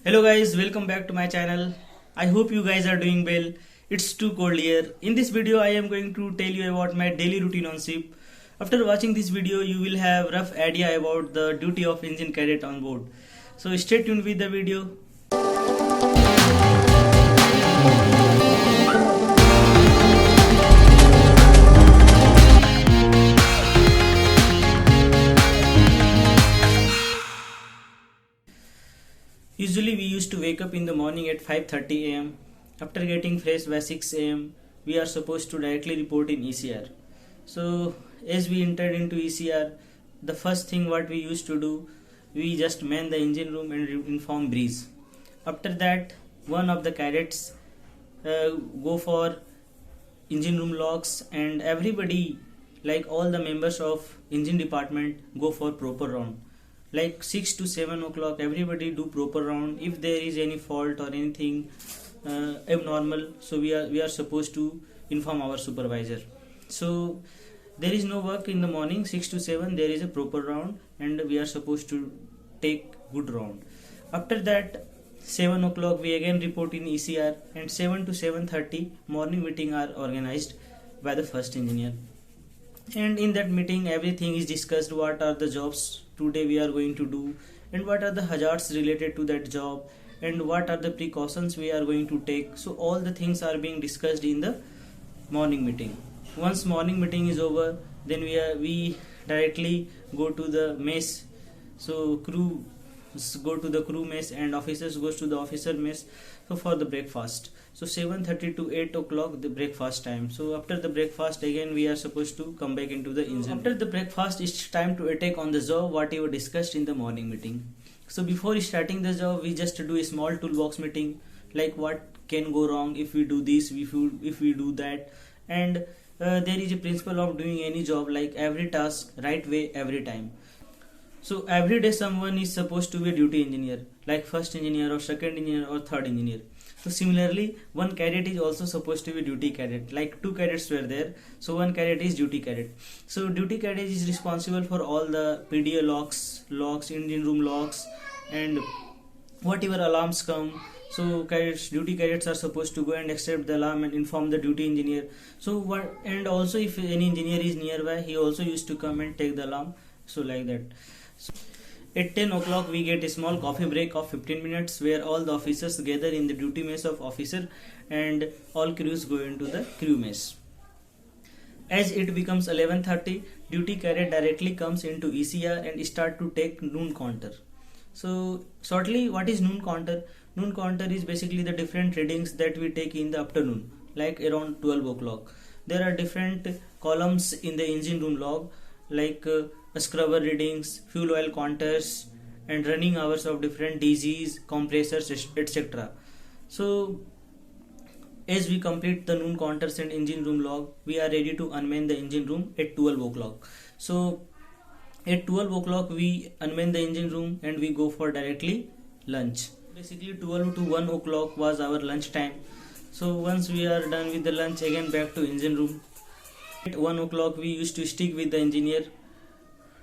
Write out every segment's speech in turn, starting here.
Hello guys, welcome back to my channel. I hope you guys are doing well. It's too cold here. In this video I am going to tell you about my daily routine on ship. After watching this video you will have rough idea about the duty of engine cadet on board. So stay tuned with the video. Usually we used to wake up in the morning at 5:30 am. After getting fresh by 6 am, we are supposed to directly report in ECR. So as we entered into ECR, the first thing what we used to do, we just man the engine room and inform breeze. After that, one of the cadets go for engine room locks, and everybody, like all the members of engine department, go for proper round. Like 6 to 7 o'clock everybody do proper round. If there is any fault or anything abnormal, so we are supposed to inform our supervisor. So there is no work in the morning. 6 to 7 there is a proper round and we are supposed to take good round. After that, 7 o'clock we again report in ECR, and 7 to 7:30 morning meeting are organized by the first engineer. And in that meeting everything is discussed. What are the jobs today we are going to do, and what are the hazards related to that job, and what are the precautions we are going to take. So all the things are being discussed in the morning meeting. Once morning meeting is over, then we directly go to the mess. So crew go to the crew mess and officers goes to the officer mess, so for the breakfast. So 7:30 to 8 o'clock the breakfast time. So after the breakfast again we are supposed to come back into the engine. After the breakfast it's time to attack on the job whatever discussed in the morning meeting. So before starting the job we just do a small toolbox meeting, like what can go wrong if we do this, if we do that. And there is a principle of doing any job, like every task right way every time. So every day someone is supposed to be a duty engineer, like first engineer or second engineer or third engineer. So similarly one cadet is also supposed to be duty cadet, like two cadets were there, so one cadet is duty cadet. So duty cadet is responsible for all the PDA locks, engine room locks, and whatever alarms come. So duty cadets are supposed to go and accept the alarm and inform the duty engineer. And also if any engineer is nearby, he also used to come and take the alarm. So like that. So at 10 o'clock we get a small coffee break of 15 minutes where all the officers gather in the duty mess of officer and all crews go into the crew mess. As it becomes 11:30, duty cadet directly comes into ECR and start to take noon counter. So shortly, what is noon counter? Noon counter is basically the different readings that we take in the afternoon, like around 12 o'clock. There are different columns in the engine room log, like scrubber readings, fuel oil counters, and running hours of different DGs, compressors, etc. So as we complete the noon counters and engine room log, we are ready to unman the engine room at 12 o'clock. So at 12 o'clock we unman the engine room and we go for directly lunch. Basically 12 to 1 o'clock was our lunch time. So once we are done with the lunch, again back to engine room. At 1 o'clock we used to stick with the engineer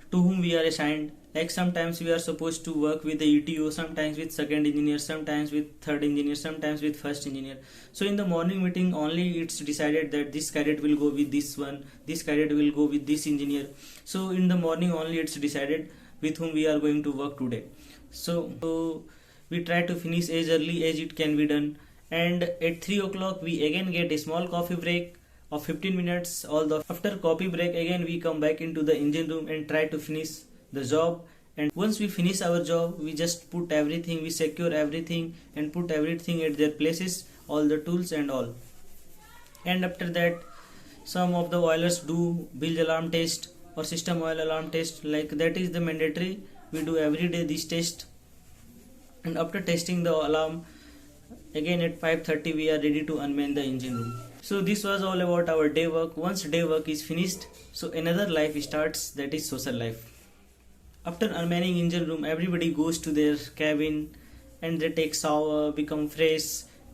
to whom we are assigned. Like sometimes we are supposed to work with the ETO, sometimes with second engineer, sometimes with third engineer, sometimes with first engineer. So in the morning meeting only it's decided that this cadet will go with this one, this cadet will go with this engineer. So in the morning only it's decided with whom we are going to work today. So we try to finish as early as it can be done. And at 3 o'clock we again get a small coffee break of 15 minutes. After coffee break again we come back into the engine room and try to finish the job. And once we finish our job, we just put everything, we secure everything and put everything at their places, all the tools and all. And after that some of the oilers do bilge alarm test or system oil alarm test, like that is the mandatory. We do every day this test. And after testing the alarm, again at 5:30 we are ready to unman the engine room. So this was all about our day work. Once day work is finished, so another life starts, that is social life. After unmanning engine room, everybody goes to their cabin and they take shower, become fresh,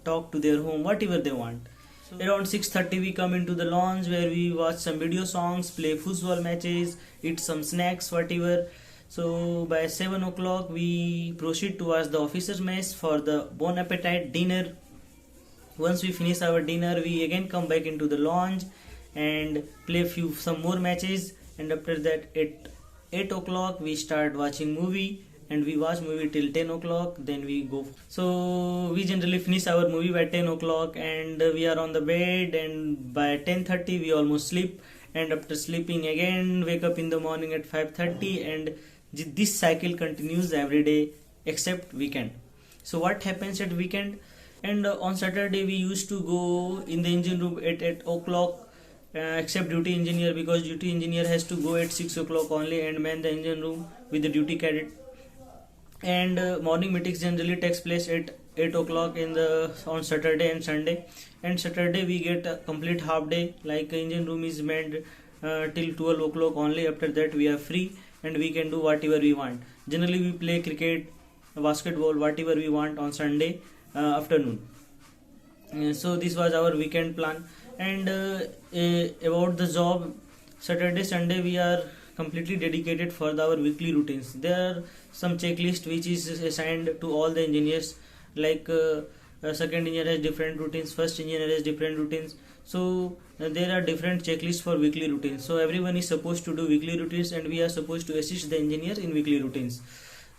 talk to their home, whatever they want. So around 6:30 we come into the lounge where we watch some video songs, play football matches, eat some snacks, whatever. So by 7 o'clock we proceed towards the officers mess for the bon appetit dinner. Once we finish our dinner, we again come back into the lounge and play some more matches, and after that at 8 o'clock we start watching movie, and we watch movie till 10 o'clock, then we go. So we generally finish our movie by 10 o'clock, and we are on the bed, and by 10:30 we almost sleep, and after sleeping again wake up in the morning at 5:30, and this cycle continues every day except weekend. So what happens at weekend? And on Saturday we used to go in the engine room at 8 o'clock, except duty engineer, because duty engineer has to go at 6 o'clock only and man the engine room with the duty cadet. And morning meetings generally takes place at 8 o'clock on Saturday and Sunday. And Saturday we get a complete half day, like engine room is manned till 12 o'clock only. After that we are free and we can do whatever we want. Generally we play cricket, basketball, whatever we want on Sunday afternoon. So this was our weekend plan. And about the job, Saturday Sunday we are completely dedicated for our weekly routines. There are some checklist which is assigned to all the engineers, like second engineer has different routines, first engineer has different routines. So there are different checklists for weekly routines. So everyone is supposed to do weekly routines, and we are supposed to assist the engineer in weekly routines.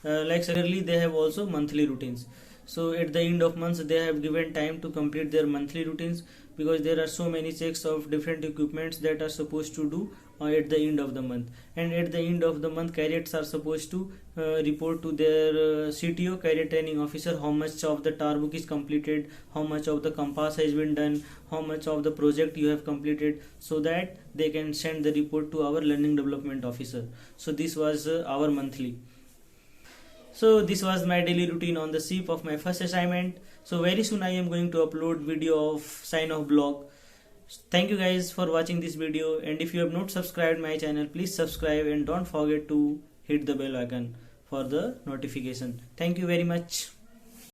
Like similarly they have also monthly routines. So at the end of months they have given time to complete their monthly routines, because there are so many checks of different equipments that are supposed to do at the end of the month. And at the end of the month, cadets are supposed to report to their CTO, cadet training officer, how much of the tar book is completed, how much of the compass has been done, how much of the project you have completed, so that they can send the report to our learning development officer. So this was our monthly. So this was my daily routine on the ship of my first assignment. So very soon I am going to upload video of sign off blog. Thank you guys for watching this video, and if you have not subscribed my channel, please subscribe and don't forget to hit the bell icon for the notification. Thank you very much.